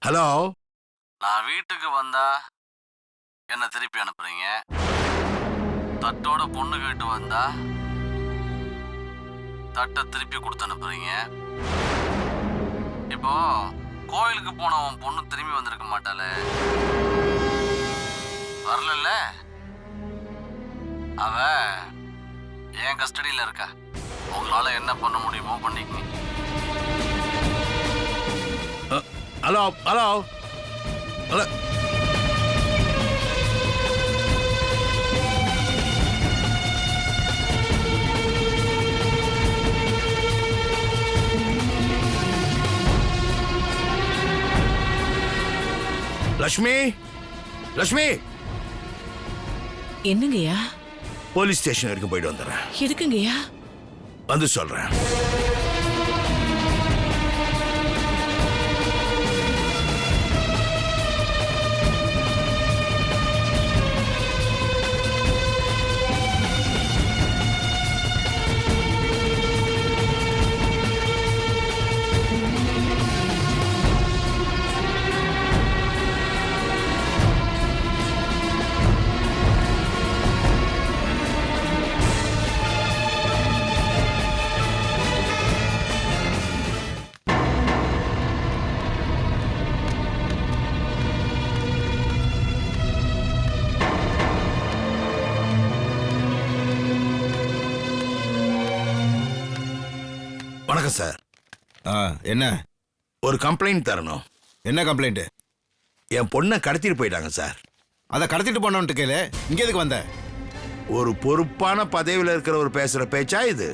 Hello. நான் வீட்டுக்கு வந்தா என்ன திருப்பி அனுப்புறீங்க, தட்டோட பொண்ணு கேட்டு வந்தா தட்டை திருப்பி கொடுத்து அனுப்புறீங்க. இப்போ கோயிலுக்கு போன உன் பொண்ணு திரும்பி வந்திருக்க மாட்டாளே, வரல, அவ என் கஸ்டடியில் இருக்கா. உங்களால என்ன பண்ண முடியுமோ பண்ணிக்கங்க. Hello hello hello. Lakshmi, Lakshmi. என்னங்கய்யா? போலீஸ் ஸ்டேஷன் வரைக்கும் போயிட்டு வந்துடுறேன். எதுக்குங்கய்யா? வந்து சொல்றேன். வணக்கம் சார். என்ன? ஒரு கம்ப்ளைண்ட் தரணும். என்ன கம்ப்ளைண்ட்? என் பொண்ணை கடத்திட்டு போயிட்டாங்க சார். அதை கடத்திட்டு போனவன்ட்டு கேளு. இங்க எதுக்கு வந்த? ஒரு பொறுப்பான பதவியில் இருக்கிறவர் பேசுற பேச்சா இது?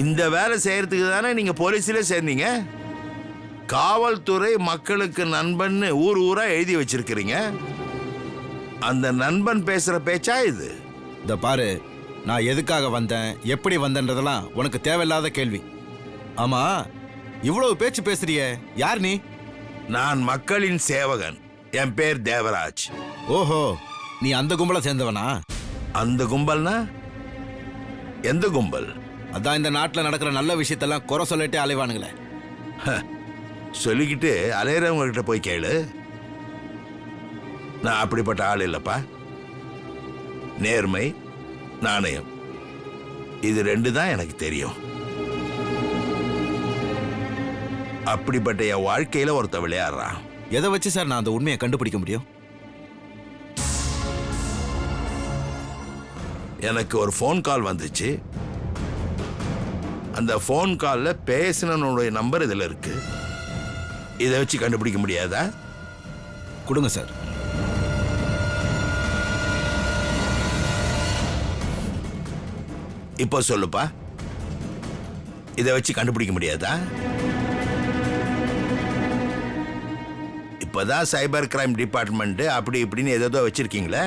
இந்த வேலை செய்யறதுக்கு தானே நீங்க போலீஸ்ல சேர்ந்தீங்க. காவல்துறை மக்களுக்கு நண்பன்னு ஊர் ஊரா எழுதி வச்சிருக்கிறீங்க. அந்த நண்பன் பேசுற பேச்சா இது? இந்த பாரு, நான் எதுக்காக வந்தேன், எப்படி வந்தேன்றதெல்லாம் உனக்கு தேவையில்லாத கேள்வி. ஆமா, இவ்வளவு பேச்சு பேசுறிய, யார் நீ? நான் மக்களின் சேவகன். என் பேர் தேவராஜ். ஓஹோ, நீ அந்த கும்பலை சேர்ந்தவனா? அந்த கும்பல்னா எந்த கும்பல்? அதான் இந்த நாட்டுல நடக்கிற நல்ல விஷயத்தெல்லாம் குறை சொல்லிட்டே அலைவானுங்களே. சொல்லிக்கிட்டு அலையறவங்க கிட்ட போய் கேளு. நான் அப்படிப்பட்ட ஆள் இல்லப்பா. நேர்மை, நாணயம், இது ரெண்டு தான் எனக்கு தெரியும். அப்படிப்பட்ட என் வாழ்க்கையில ஒருத்த விளையாடுறான். எதை வச்சு சார் நான் அந்த உண்மையை கண்டுபிடிக்க முடியும்? எனக்கு ஒரு ஃபோன் கால் வந்துச்சு. அந்த ஃபோன் கால்ல பேசினனுடைய நம்பர் இதுல இருக்கு. இதை வச்சு கண்டுபிடிக்க முடியாதா? கொடுங்க சார். இப்போ சொல்லுப்பா, இதை வச்சு கண்டுபிடிக்க முடியாதா? இப்பதான் சைபர் கிரைம் டிபார்ட்மெண்ட் அப்படி இப்படின்னு ஏதோ வச்சிருக்கீங்களே,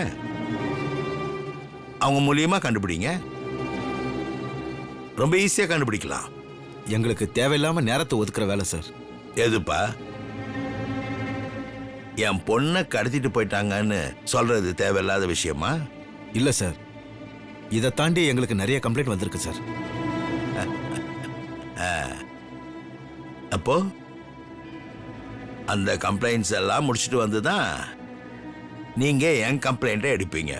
அவங்க மூலியமா கண்டுபிடிங்க. ரொம்ப ஈஸியா கண்டுபிடிக்கலாம். எங்களுக்கு தேவையில்லாம நேரத்தை ஒதுக்குற வேலை சார். எதுப்பா? என் பொண்ணை கடத்திட்டு போயிட்டாங்கன்னு சொல்றது தேவையில்லாத விஷயமா? இல்ல சார், இதை தாண்டி எங்களுக்கு நிறைய கம்ப்ளைண்ட் வந்திருக்கு சார். அப்போ அந்த கம்ப்ளைண்ட்ஸ் எல்லாம் முடிச்சுட்டு வந்துதான் நீங்க என் கம்ப்ளைண்ட்டை எடுப்பீங்க.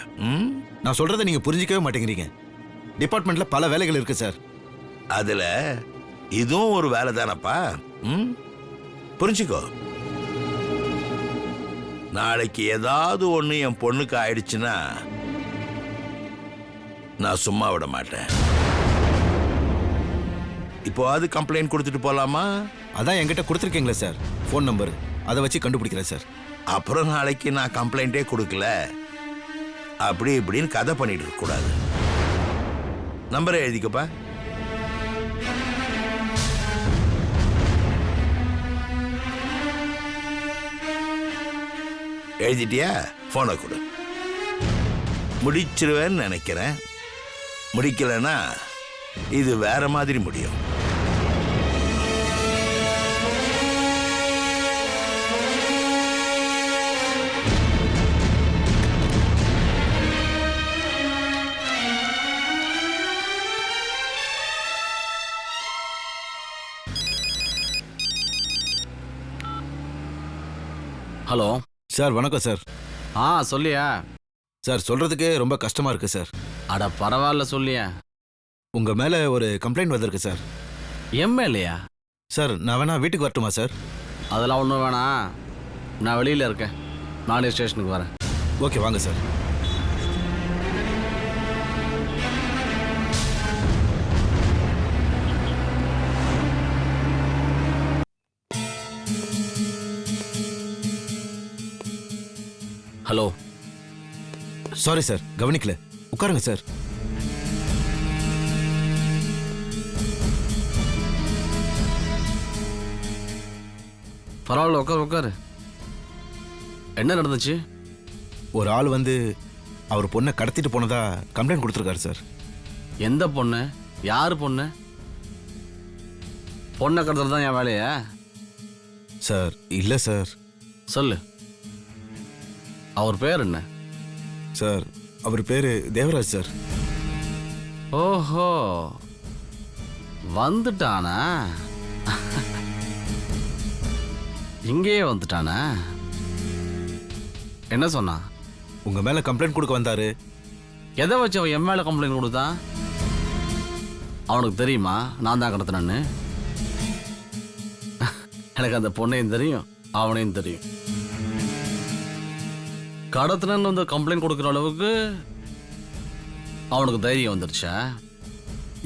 நான் சொல்றதை நீங்க புரிஞ்சிக்கவே மாட்டேங்கிறீங்க. டிபார்ட்மெண்ட்ல பல வேலைகள் இருக்கு சார். அதுல இதுவும் ஒரு வேலை தானப்பா. புரிஞ்சுக்கோ. நாளைக்கு ஏதாவது ஒண்ணு என் பொண்ணுக்கு ஆயிடுச்சுன்னா நான் சும்மா விட மாட்டேன். இப்போ அது கம்ப்ளைண்ட் கொடுத்துட்டு போலாமா? அதான் என்கிட்ட கொடுத்துருக்கீங்களே சார் ஃபோன் நம்பர், அதை வச்சு கண்டுபிடிக்கிறேன் சார். அப்புறம் நாளைக்கு நான் கம்ப்ளைண்டே கொடுக்கல அப்படி இப்படின்னு கதை பண்ணிட்டு இருக்க கூடாது. நம்பரை எழுதிக்கப்பா. எழுதிட்டியா? போனை கொடு. முடிச்சிருவேன்னு நினைக்கிறேன். முடிக்கலன்னா இது வேற மாதிரி முடியும். ஹலோ. சார் வணக்கம் சார். சொல்லியா. சார் சொல்றதுக்கு ரொம்ப கஷ்டமா இருக்கு சார். அட பரவாயில்ல சொல்லியா. உங்க மேல ஒரு கம்ப்ளைண்ட் வந்திருக்கு சார். எம்எல்ஏயா? சார் நான் வேணா வீட்டுக்கு வரட்டுமா சார்? அதெல்லாம் ஒன்றும் வேணாம், நான் வெளியில் இருக்கேன், நானே ஸ்டேஷனுக்கு வரேன். ஓகே வாங்க சார். ஹலோ. சாரி சார், கவனிக்கல. உட்காருங்க சார். பரவாயில்ல, உட்காரு உட்காரு. என்ன நடந்துச்சு? ஒரு ஆள் வந்து அவர் பொண்ணை கடத்திட்டு போனதா கம்ப்ளைண்ட் கொடுத்துருக்காரு சார். எந்த பொண்ணு? யாரு பொண்ணு? பொண்ணை கடத்துறது தான் என் வேலையா? சார் இல்லை சார். சொல்லு, அவர் பேர் என்ன? சார் அவர் பேரு தேவராஜ் சார். ஓஹோ, வந்துட்டானா? இங்கேயே வந்துட்டானா? என்ன சொன்னா? உங்க மேல கம்ப்ளைண்ட் கொடுக்க வந்தாரு. எதை வச்சு அவன் என் மேல கம்ப்ளைண்ட் கொடுத்தான்? அவனுக்கு தெரியுமா நான் தான் கடத்தினேன்னு? எனக்கு அந்த பொண்ணையும் தெரியும், அவனையும் தெரியும். கடத்தினன்னு வந்து கம்ப்ளைண்ட் கொடுக்குற அளவுக்கு அவனுக்கு தைரியம் வந்துருச்சா?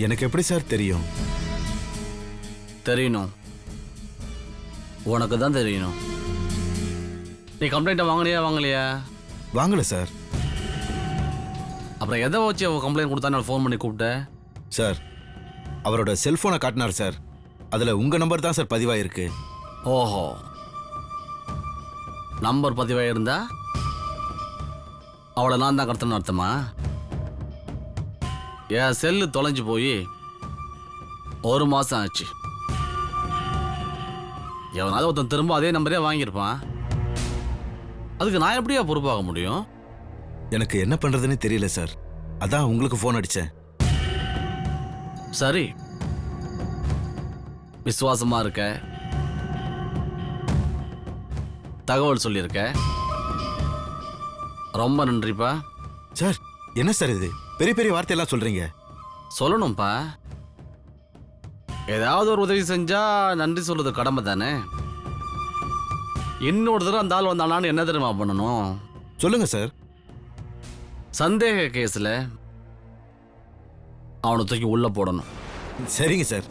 எனக்கு எப்படி சார் தெரியும்? தெரியணும், உனக்கு தான் தெரியணும். நீ கம்ப்ளைண்ட்டை வாங்கலையா? வாங்கல சார். அப்புறம் எதை வச்சு அவன் கம்ப்ளைண்ட் கொடுத்தான்னு ஃபோன் பண்ணி கூப்பிட்ட? சார் அவரோட செல்போனை காட்டினார் சார். அதுல உங்க நம்பர் தான் சார் பதிவாயிருக்கு. ஓஹோ, நம்பர் பதிவாயிருந்தா அவளை நான் தான் கடத்தணும்னு அர்த்தமா? என் செல்லு தொலைஞ்சு போய் 1 மாசம் ஆச்சு. எவனாவது ஒருத்தன் திரும்ப அதே நம்பரே வாங்கியிருப்பான். அதுக்கு நான் எப்படியா பொறுப்பாக முடியும்? எனக்கு என்ன பண்றதுன்னு தெரியல சார். அதான் உங்களுக்கு ஃபோன் அடிச்சேன். சரி, விசுவாசமா இருக்க, தகவல் சொல்லியிருக்க, ரொம்ப நன்றிப்பா. சார் என்ன சார் இது பெரிய பெரிய வார்த்தையெல்லாம் சொல்றீங்க? சொல்லணும்ப்பா. ஏதாவது ஒரு உதவி செஞ்சா நன்றி சொல்றது கடமை தானே. இன்னொரு தடவை அந்த ஆள் வந்தானான்னு என்ன தெரியுமா பண்ணணும்? சொல்லுங்க சார். சந்தேக கேஸ்ல அவனை தூக்கி உள்ள போடணும். சரிங்க சார்.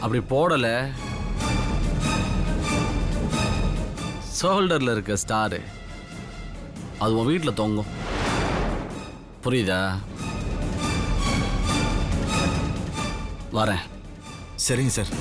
அப்படி போடல, ஷோல்டர்ல இருக்க ஸ்டாரு அது உன் வீட்டில் தொங்கும். புரியுதா? வரேன். சரிங்க சார்.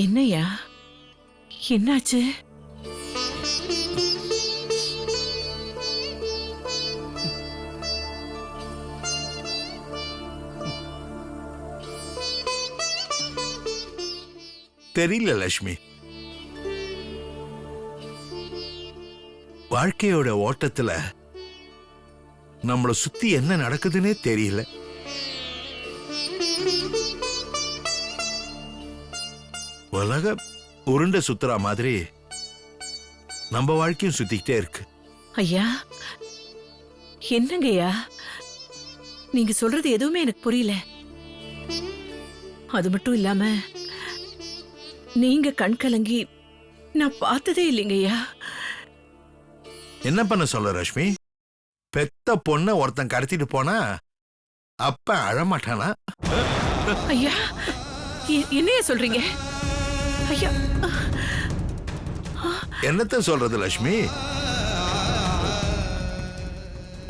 என்னையா என்னாச்சு? தெரியல லட்சுமி. வாழ்க்கையோட ஓட்டத்துல நம்மள சுத்தி என்ன நடக்குதுன்னே தெரியல. உலக உருண்டை சுத்துற மாதிரி நம்ம வாழ்க்கையும் சுத்திக்கிட்டே இருக்கு. ஐயா என்னங்கய்யா நீங்க சொல்றது எதுவுமே எனக்கு புரியல. அது மட்டும் இல்லாம நீங்க கண் கலங்கி நான் பார்த்ததே இல்லைங்கய்யா. என்ன பண்ண சொல்ல ரஷ்மி? பெத்த பொண்ண ஒருத்தன் கடத்திட்டு போனா அப்ப அழமாட்டானா? ஐயா என்னைய சொல்றீங்க? ஐயா என்னத்த சொல்றது லட்சுமி?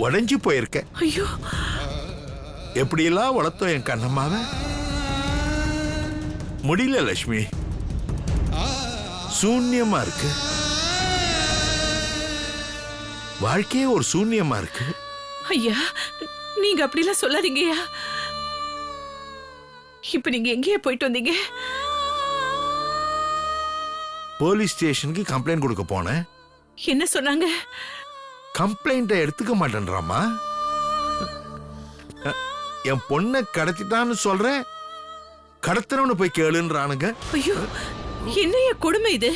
உடைஞ்சு போயிருக்க. ஐயோ எப்படியெல்லாம் வளர்த்தோம் என் கண்ணம்மாவ. முடியல லட்சுமி, சூன்யமா இருக்கு. வாழ்க்கையே ஒரு சூன்யமா இருக்கு. ஐயா நீங்க அப்படிலாம் சொல்லாதீங்கய்யா. இப்ப நீங்க எங்கேயே போயிட்டு வந்தீங்க? போலீஸ் ஸ்டேஷனுக்கு கம்ப்ளைண்ட் கொடுக்க போனேன். என்ன சொன்னாங்க? கம்ப்ளைண்ட எடுத்துக்க மாட்டேன்றாமா. என் பொண்ணை கடத்திட்டான்னு சொல்றேன், கடத்துறவனு போய் கேளுன்றானுங்க. ஐயோ என்னையா கொடுமை இது?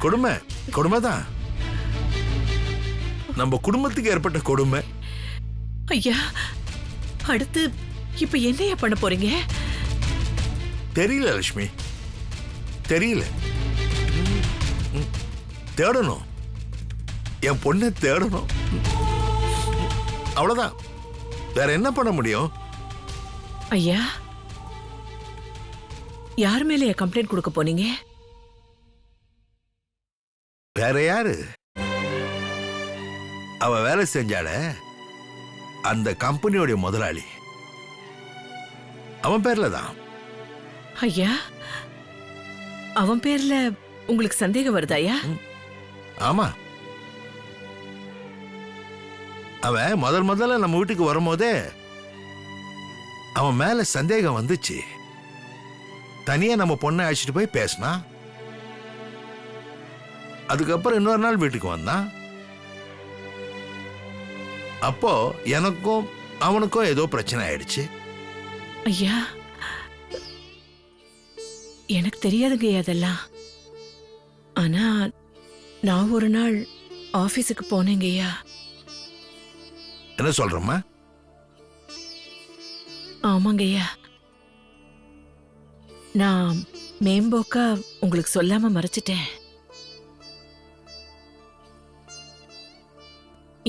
கொடுமை கொடுமைதான். நம்ம குடும்பத்துக்கு ஏற்பட்ட கொடுமை. ஐயா அடுத்து இப்ப என்னையா பண்ண போறீங்க? தெரியல லட்சுமி, தெரியல. தேடணும், என் பொண்ணை தேடணும். அவ்வளவுதான், வேற என்ன பண்ண முடியும்? ஐயா யார் மேல கம்ப்ளைண்ட் கொடுக்க போனீங்க? வேற யாரு? அவ வேலை செஞ்சால அந்த கம்பெனியோட முதலாளி, அவன் பேர்ல தான். ஐயா அவன் பேர்ல உங்களுக்கு சந்தேகம் வருதாயா? ஆமா, அவன் முதல்ல நம்ம வீட்டுக்கு வரும்போதே அவன் மேல சந்தேகம் வந்துச்சு. தனியா நம்ம பொண்ணை அழைச்சிட்டு போய் பேசினா. அதுக்கப்புறம் இன்னொரு நாள் வீட்டுக்கு வந்தான். அப்போ எனக்கும் அவனுக்கும் ஏதோ பிரச்சனை ஆயிடுச்சு. ஐயா எனக்கு தெரியாதுங்க அதெல்லாம். ஆனா நான் ஒரு நாள் ஆபீஸுக்கு போனேங்கய்யா. என்ன சொல்றமா? ஆமாங்கய்யா, நான் மேம்போக்கா உங்களுக்கு சொல்லாம மறைச்சிட்டேன்.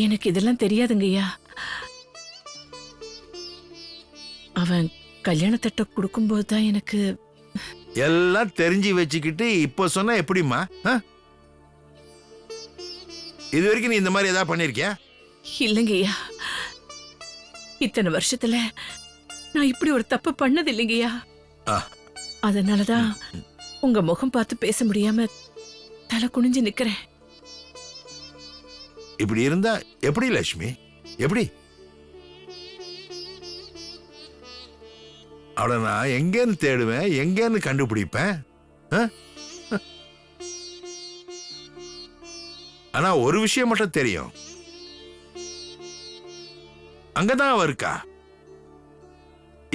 எனக்கு இதெல்லாம் தெரியாதுங்கய்யா. அவன் கல்யாணத்தட்டை கொடுக்கும்போது தான் எனக்கு எல்லாம் தெரிஞ்சு வச்சுக்கிட்டு இப்ப சொன்னா எப்படிமா? இது வரைக்கும் நீ இந்த மாதிரி ஏதாவது பண்ணிருக்கியா? இல்லைங்கய்யா, இத்தனை வருஷத்துல நான் இப்படி ஒரு தப்பு பண்ணது இல்லைங்கய்யா. அதனாலதான் உங்க முகம் பார்த்து பேச முடியாம தலை குனிஞ்சு நிக்கிறேன். இப்படி இருந்தா எப்படி லட்சுமி? எப்படி? அவளை நான் எங்கேன்னு தேடுவேன், எங்கேன்னு கண்டுபிடிப்பேன். ஆனா ஒரு விஷயம் மட்டும் தெரியும், அங்கதான் அவ இருக்கா.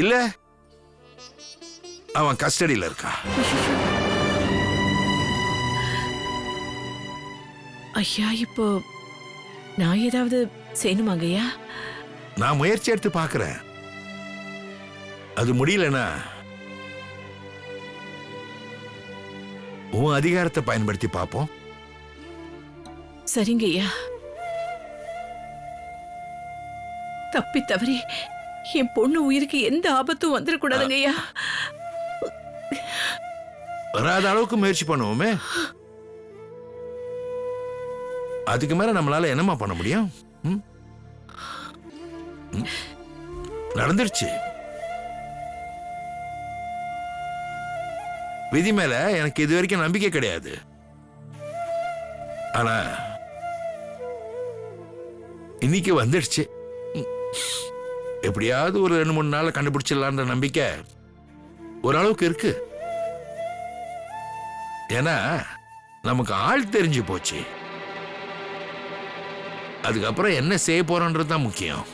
இல்ல அவன் கஸ்டடியில இருக்கா. ஐயா இப்போ நான் ஏதாவது செய்யணுமாங்கய்யா? நான் முயற்சி எடுத்து பாக்குறேன். அது முடியலனா உன் அதிகாரத்தை பயன்படுத்தி பார்ப்போம். சரிங்கய்யா. தப்பி தவறி என் பொண்ணு உயிருக்கு எந்த ஆபத்தும் வந்துடக்கூடாதுங்கய்யா. வராத அளவுக்கு முயற்சி பண்ணுவோமே. அதுக்கு மேல நம்மளால என்னமா பண்ண முடியும்? நடந்துருச்சு. விதி மேல எனக்கு இது வரைக்கும் நம்பிக்கை கிடையாது. ஆனா இன்னைக்கு வந்துடுச்சு. எப்படியாவது ஒரு 2-3 நாள்ல கண்டுபிடிச்சிடலான்ற நம்பிக்கை ஓரளவுக்கு இருக்கு. ஏன்னா நமக்கு ஆள் தெரிஞ்சு போச்சு. அதுக்கப்புறம் என்ன செய்ய போறோன்றது தான் முக்கியம்.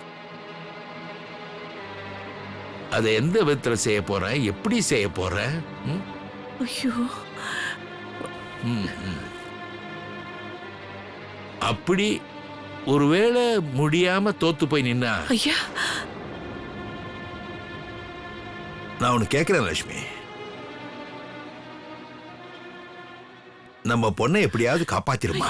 அதை எந்த விதத்துல செய்ய போறேன், எப்படி செய்ய போறேன்? ஐயோ, அப்படி ஒருவேளை முடியாம தோத்து போய் நின்னா ஐயா, நான் உனக்கு கேட்கிறேன் லட்சுமி, நம்ம பொண்ணை எப்படியாவது காப்பாத்திருமா?